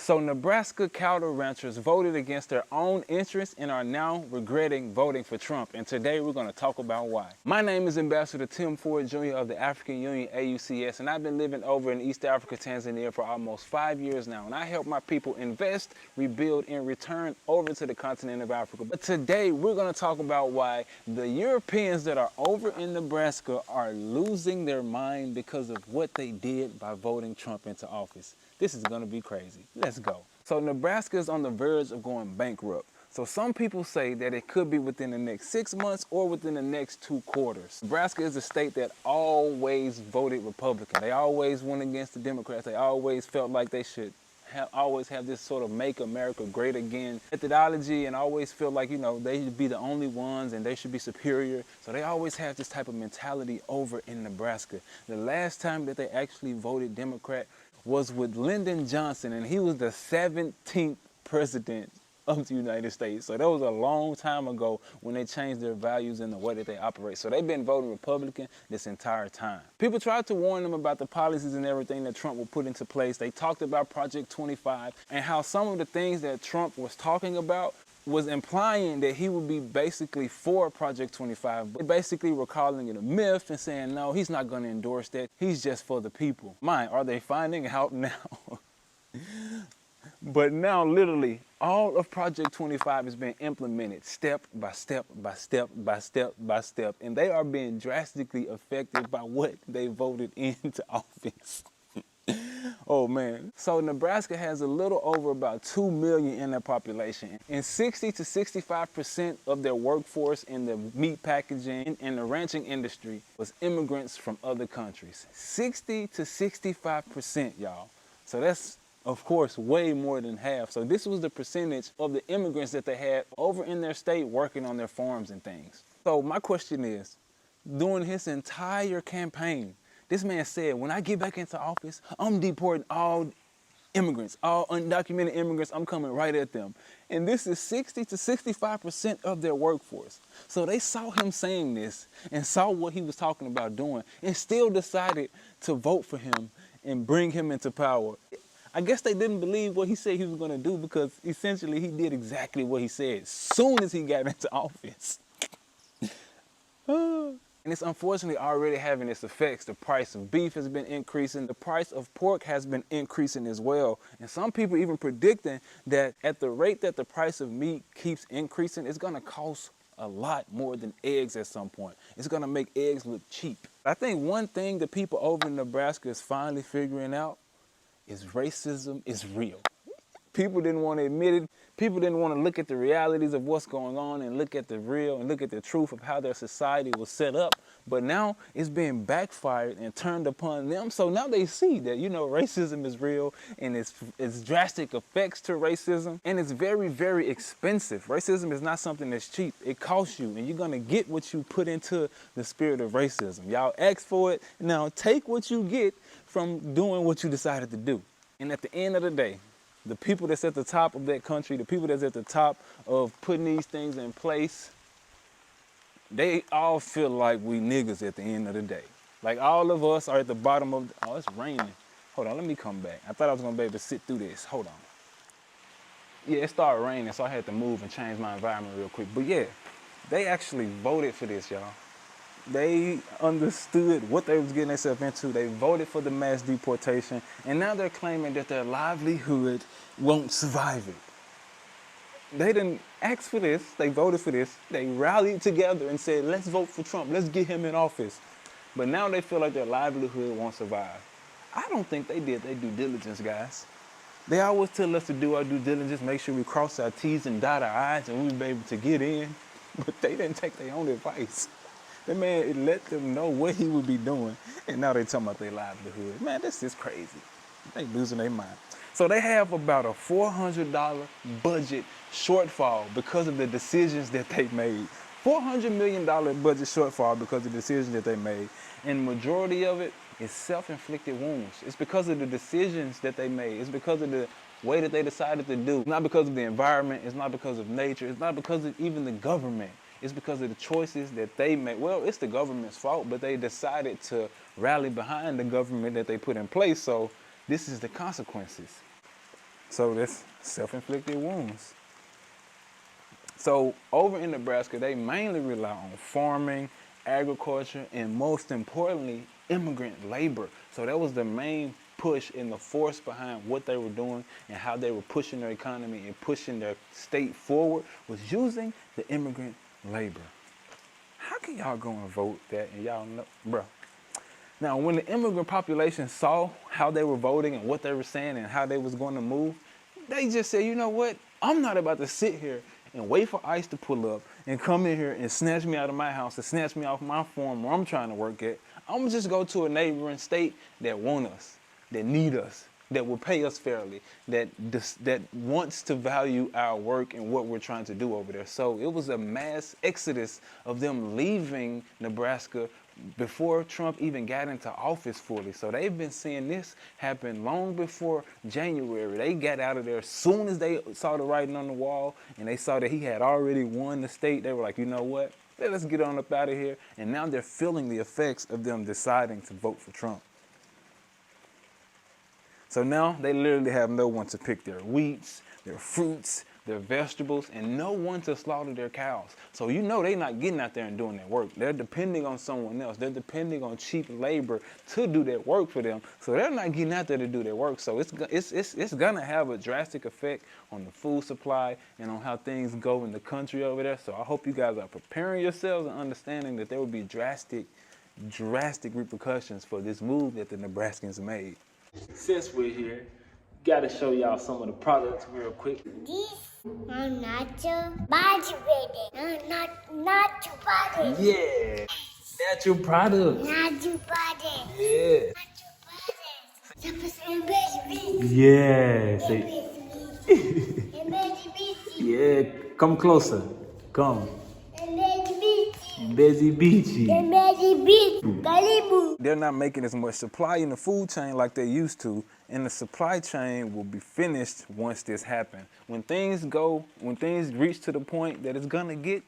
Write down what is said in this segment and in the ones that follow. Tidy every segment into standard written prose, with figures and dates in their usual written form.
So Nebraska cattle ranchers voted against their own interests and are now regretting voting for Trump. And today we're going to talk about why. My name is Ambassador Tim Ford Jr. of the African Union AUCS, and I've been living over in East Africa, Tanzania for almost 5 years now. And I help my people invest, rebuild, and return over to the continent of Africa. But today we're going to talk about why the Europeans that are over in Nebraska are losing their mind because of what they did by voting Trump into office. This is going to be crazy. Let's go. So Nebraska is on the verge of going bankrupt. So some people say that it could be within the next 6 months or within the next 2 quarters. Nebraska is a state that always voted Republican. They always went against the Democrats. They always felt like they should always have this sort of make America great again methodology, and always feel like, you know, they should be the only ones and they should be superior. So they always have this type of mentality over in Nebraska. The last time that they actually voted Democrat was with Lyndon Johnson, and he was the 17th president of the United States. So that was a long time ago when they changed their values and the way that they operate. So they've been voting Republican this entire time. People tried to warn them about the policies and everything that Trump will put into place. They talked about Project 25 and how some of the things that Trump was talking about was implying that he would be basically for Project 25. But basically were calling it a myth and saying, no, he's not going to endorse that. He's just for the people. Mind, are they finding out now? But now, literally, all of Project 25 is being implemented step by step by step by step by step. And they are being drastically affected by what they voted into office. Oh man. So Nebraska has a little over about 2 million in their population, and 60 to 65% of their workforce in the meat packaging and the ranching industry was immigrants from other countries. 60 to 65%, y'all. So that's, of course, way more than half. So this was the percentage of the immigrants that they had over in their state working on their farms and things. So my question is, during his entire campaign, this man said, when I get back into office, I'm deporting all immigrants, all undocumented immigrants. I'm coming right at them. And this is 60 to 65% of their workforce. So they saw him saying this and saw what he was talking about doing and still decided to vote for him and bring him into power. I guess they didn't believe what he said he was going to do, because essentially he did exactly what he said as soon as he got into office. And it's unfortunately already having its effects. The price of beef has been increasing. The price of pork has been increasing as well. And some people even predicting that at the rate that the price of meat keeps increasing, it's going to cost a lot more than eggs at some point. It's going to make eggs look cheap. I think one thing that people over in Nebraska is finally figuring out is racism is real. People didn't want to admit it. People didn't want to look at the realities of what's going on and look at the real and look at the truth of how their society was set up. But now it's being backfired and turned upon them. So now they see that, you know, racism is real, and it's drastic effects to racism. And it's very, very expensive. Racism is not something that's cheap. It costs you, and you're going to get what you put into the spirit of racism. Y'all ask for it. Now take what you get from doing what you decided to do. And at the end of the day, the people that's at the top of that country, the people that's at the top of putting these things in place, they all feel like we niggas at the end of the day. Like all of us are at the bottom of, oh, it's raining. Hold on, let me come back. I thought I was gonna be able to sit through this. Hold on. Yeah, it started raining, so I had to move and change my environment real quick. But yeah, they actually voted for this, y'all. They understood what they was getting themselves into. They voted for the mass deportation, and now they're claiming that their livelihood won't survive it. They didn't ask for this. They voted for this. They rallied together and said, let's vote for Trump. Let's get him in office. But now they feel like their livelihood won't survive. I don't think they did their due diligence, guys. They always tell us to do our due diligence, make sure we cross our T's and dot our I's, and we'll be able to get in. But they didn't take their own advice. The man let them know what he would be doing, and now they talking about their livelihood. Man, this is crazy. They losing their mind. So they have about a $400 budget shortfall because of the decisions that they made. $400 million budget shortfall because of the decisions that they made. And the majority of it is self-inflicted wounds. It's because of the decisions that they made. It's because of the way that they decided to do. It's not because of the environment. It's not because of nature. It's not because of even the government. It's because of the choices that they made. Well, it's the government's fault, but they decided to rally behind the government that they put in place. So this is the consequences. So that's self-inflicted wounds. So over in Nebraska, they mainly rely on farming, agriculture, and most importantly, immigrant labor. So that was the main push and the force behind what they were doing and how they were pushing their economy and pushing their state forward, was using the immigrant labor. How can y'all go and vote that and y'all know, bro? Now, when the immigrant population saw how they were voting and what they were saying and how they was going to move, they just said, you know what? I'm not about to sit here and wait for ICE to pull up and come in here and snatch me out of my house and snatch me off my farm where I'm trying to work at. I'm gonna just go to a neighboring state that want us, that need us, that will pay us fairly, that wants to value our work and what we're trying to do over there. So it was a mass exodus of them leaving Nebraska before Trump even got into office fully. So they've been seeing this happen long before January. They got out of there as soon as they saw the writing on the wall and they saw that he had already won the state. They were like, you know what? Let's get on up out of here. And now they're feeling the effects of them deciding to vote for Trump. So now they literally have no one to pick their wheats, their fruits, their vegetables, and no one to slaughter their cows. So you know they're not getting out there and doing that work. They're depending on someone else. They're depending on cheap labor to do that work for them. So they're not getting out there to do their work. So it's gonna have a drastic effect on the food supply and on how things go in the country over there. So I hope you guys are preparing yourselves and understanding that there will be drastic repercussions for this move that the Nebraskans made. Since we're here, gotta show y'all some of the products real quick. This natural body ready. Not your body. Yeah, natural products. Not your body. Yeah. Not your body. Yeah. Say, Yeah. Come closer. Come. Busy Beachy. They're not making as much supply in the food chain like they used to, and the supply chain will be finished once this happens. When things reach to the point that it's gonna get,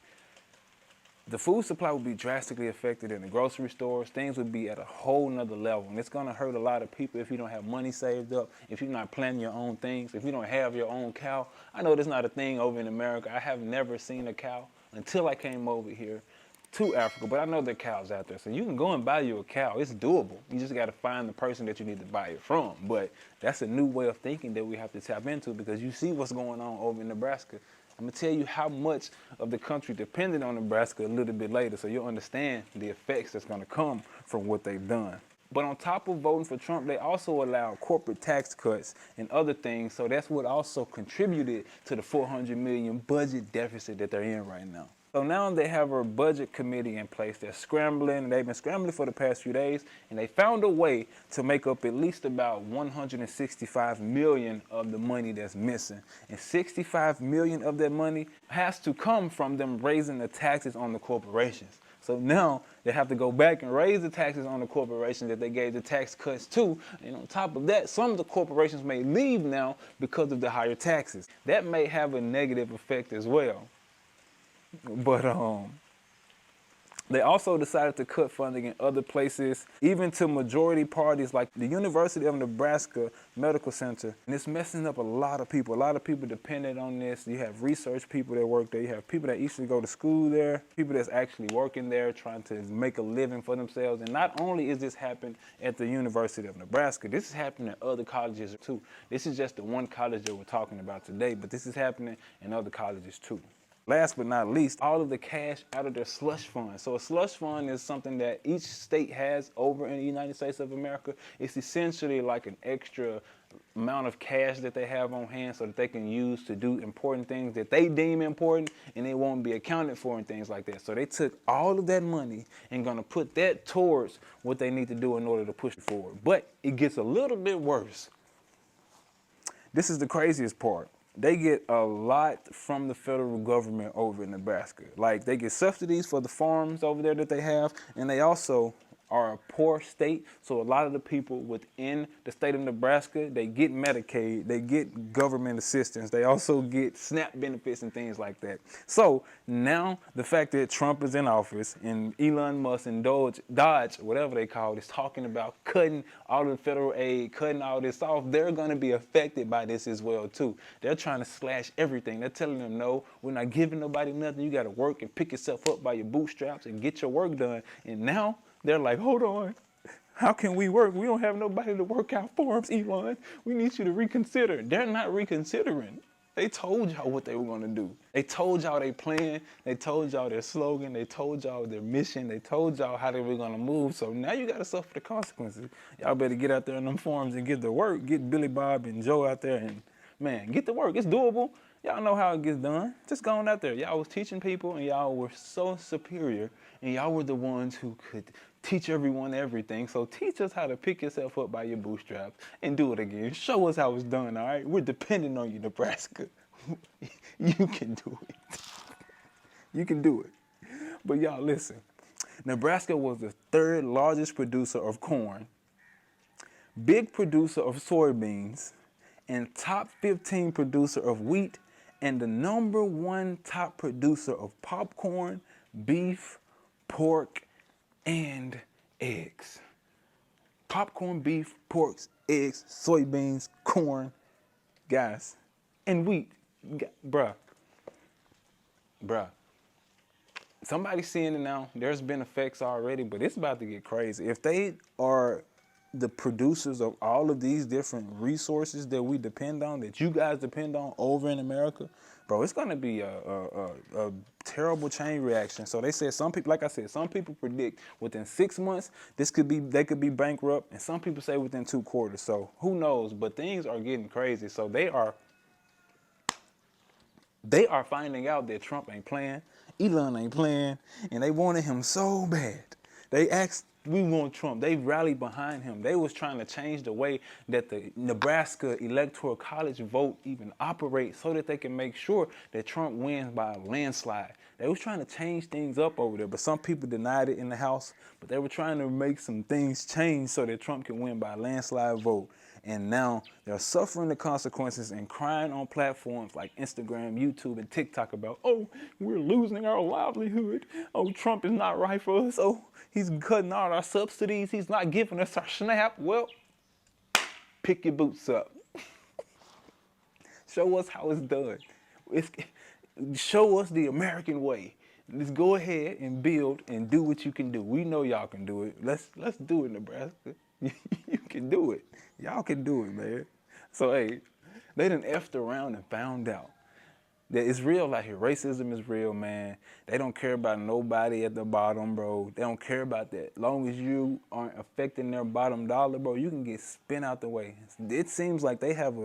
the food supply will be drastically affected in the grocery stores. Things will be at a whole nother level, and it's gonna hurt a lot of people if you don't have money saved up, if you're not planning your own things, if you don't have your own cow. I know that's not a thing over in America. I have never seen a cow until I came over here to Africa, but I know there are cows out there. So you can go and buy you a cow. It's doable. You just got to find the person that you need to buy it from. But that's a new way of thinking that we have to tap into, because you see what's going on over in Nebraska. I'm going to tell you how much of the country depended on Nebraska a little bit later, so you'll understand the effects that's going to come from what they've done. But on top of voting for Trump, they also allowed corporate tax cuts and other things. So that's what also contributed to the $400 million budget deficit that they're in right now. So now they have a budget committee in place. They're scrambling, and they've been scrambling for the past few days, and they found a way to make up at least about $165 million of the money that's missing. And $65 million of that money has to come from them raising the taxes on the corporations. So now they have to go back and raise the taxes on the corporations that they gave the tax cuts to. And on top of that, some of the corporations may leave now because of the higher taxes. That may have a negative effect as well. But they also decided to cut funding in other places, even to majority parties like the University of Nebraska Medical Center. And it's messing up a lot of people. A lot of people dependent on this. You have research people that work there. You have people that used to go to school there, people that's actually working there, trying to make a living for themselves. And not only is this happening at the University of Nebraska, this is happening at other colleges too. This is just the one college that we're talking about today, but this is happening in other colleges too. Last but not least, all of the cash out of their slush fund. So a slush fund is something that each state has over in the United States of America. It's essentially like an extra amount of cash that they have on hand so that they can use to do important things that they deem important, and they won't be accounted for and things like that. So they took all of that money and gonna put that towards what they need to do in order to push it forward. But it gets a little bit worse. This is the craziest part. They get a lot from the federal government over in Nebraska. Like, they get subsidies for the farms over there that they have, and they also are a poor state, so a lot of the people within the state of Nebraska, they get Medicaid, they get government assistance, they also get SNAP benefits and things like that. So now the fact that Trump is in office and Elon Musk and Dodge, whatever they call it, is talking about cutting all the federal aid, cutting all this off, they're going to be affected by this as well too. They're trying to slash everything. They're telling them, no, we're not giving nobody nothing. You got to work and pick yourself up by your bootstraps and get your work done. And now they're like, hold on, how can we work? We don't have nobody to work out for us, Elon. We need you to reconsider. They're not reconsidering. They told y'all what they were going to do. They told y'all their plan. They told y'all their slogan. They told y'all their mission. They told y'all how they were going to move. So now you got to suffer the consequences. Y'all better get out there in them forums and get to work. Get Billy Bob and Joe out there and, man, get to work. It's doable. Y'all know how it gets done. Just going out there. Y'all was teaching people and y'all were so superior and y'all were the ones who could teach everyone everything. So teach us how to pick yourself up by your bootstraps and do it again. Show us how it's done, all right? We're depending on you, Nebraska. You can do it. You can do it. But y'all listen, Nebraska was the 3rd largest producer of corn, big producer of soybeans, and top 15 producer of wheat, and the #1 top producer of popcorn, beef, pork, and eggs. Popcorn, beef, pork, eggs, soybeans, corn, guys, and wheat. Bruh. Somebody's seeing it now. There's been effects already, but it's about to get crazy. If they are the producers of all of these different resources that we depend on, that you guys depend on over in America, bro, it's gonna be a terrible chain reaction. So they said some people, like I said, some people predict within 6 months they could be bankrupt, and some people say within 2 quarters. So who knows? But things are getting crazy. So they are finding out that Trump ain't playing, Elon ain't playing, and they wanted him so bad. They asked, we want Trump. They rallied behind him. They was trying to change the way that the Nebraska Electoral College vote even operates so that they can make sure that Trump wins by a landslide. They was trying to change things up over there, but some people denied it in the House, but they were trying to make some things change so that Trump can win by a landslide vote. And now they're suffering the consequences and crying on platforms like Instagram, YouTube, and TikTok about, oh, we're losing our livelihood. Oh, Trump is not right for us. Oh, he's cutting out our subsidies. He's not giving us our SNAP. Well, pick your boots up. Show us how it's done. Show us the American way. Let's go ahead and build and do what you can do. We know y'all can do it. Let's do it, Nebraska. You can do it. Y'all can do it, man. So, hey, they done effed around and found out that it's real out here. Racism is real, man. They don't care about nobody at the bottom, bro. They don't care about that. As long as you aren't affecting their bottom dollar, bro, you can get spent out the way. It seems like they have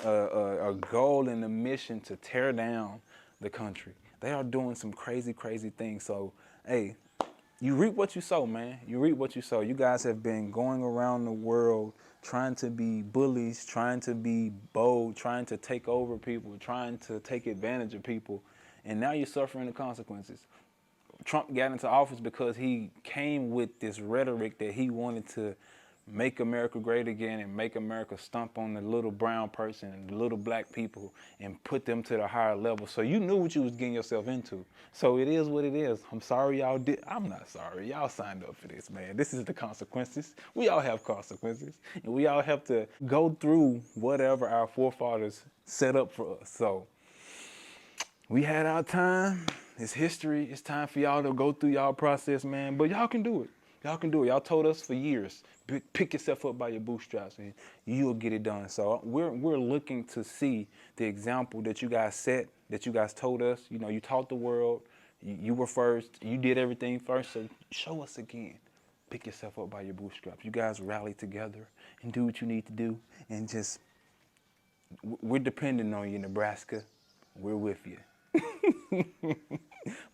a goal and a mission to tear down the country. They are doing some crazy, crazy things. So, hey, you reap what you sow, man. You reap what you sow. You guys have been going around the world trying to be bullies, trying to be bold, trying to take over people, trying to take advantage of people, and now you're suffering the consequences. Trump got into office because he came with this rhetoric that he wanted to make America great again and make America stomp on the little brown person and the little black people and put them to the higher level. So you knew what you was getting yourself into. So it is what it is. I'm sorry y'all did. I'm not sorry. Y'all signed up for this, man. This is the consequences. We all have consequences, and we all have to go through whatever our forefathers set up for us. So we had our time. It's history. It's time for y'all to go through y'all process, man. But y'all can do it. Y'all can do it. Y'all told us for years, pick yourself up by your bootstraps and you'll get it done. So we're looking to see the example that you guys set, that you guys told us. You know, you taught the world. You were first. You did everything first. So show us again. Pick yourself up by your bootstraps. You guys rally together and do what you need to do. And just, we're depending on you, Nebraska. We're with you.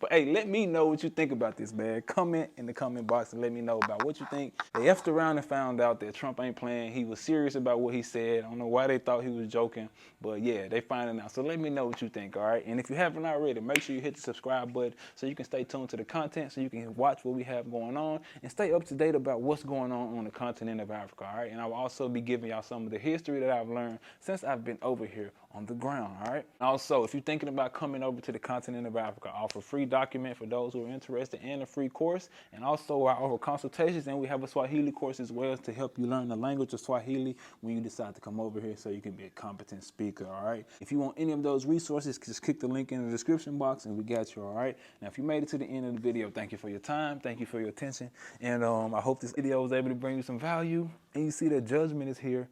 But hey, let me know what you think about this, man. Comment in the comment box and let me know about what you think. They effed around and found out that Trump ain't playing. He was serious about what he said. I don't know why they thought he was joking, but yeah, they finding out. So let me know what you think, all right? And if you haven't already, make sure you hit the subscribe button so you can stay tuned to the content, so you can watch what we have going on and stay up to date about what's going on the continent of Africa, all right? And I will also be giving y'all some of the history that I've learned since I've been over here on the ground, all right? Also, if you're thinking about coming over to the continent of Africa, I offer a free document for those who are interested and a free course. And also I offer consultations, and we have a Swahili course as well to help you learn the language of Swahili when you decide to come over here so you can be a competent speaker, all right? If you want any of those resources, just click the link in the description box and we got you, all right? Now, if you made it to the end of the video, thank you for your time. Thank you for your attention. And I hope this video was able to bring you some value. And you see that judgment is here.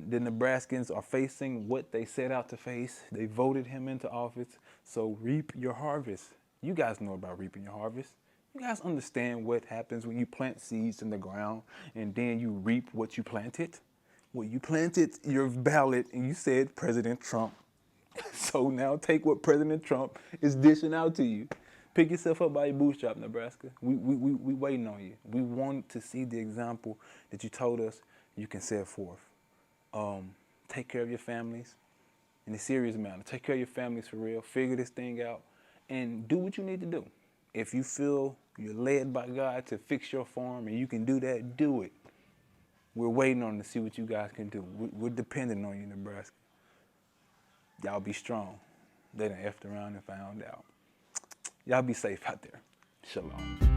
The Nebraskans are facing what they set out to face. They voted him into office, so reap your harvest. You guys know about reaping your harvest. You guys understand what happens when you plant seeds in the ground and then you reap what you planted? Well, you planted your ballot and you said President Trump. So now take what President Trump is dishing out to you. Pick yourself up by your bootstrap, Nebraska. We waiting on you. We want to see the example that you told us you can set forth. Take care of your families in a serious manner. Take care of your families for real. Figure this thing out and do what you need to do. If you feel you're led by God to fix your farm and you can do that, do it. We're waiting on to see what you guys can do. We're depending on you, Nebraska. Y'all be strong. They done effed around and found out. Y'all be safe out there. Shalom.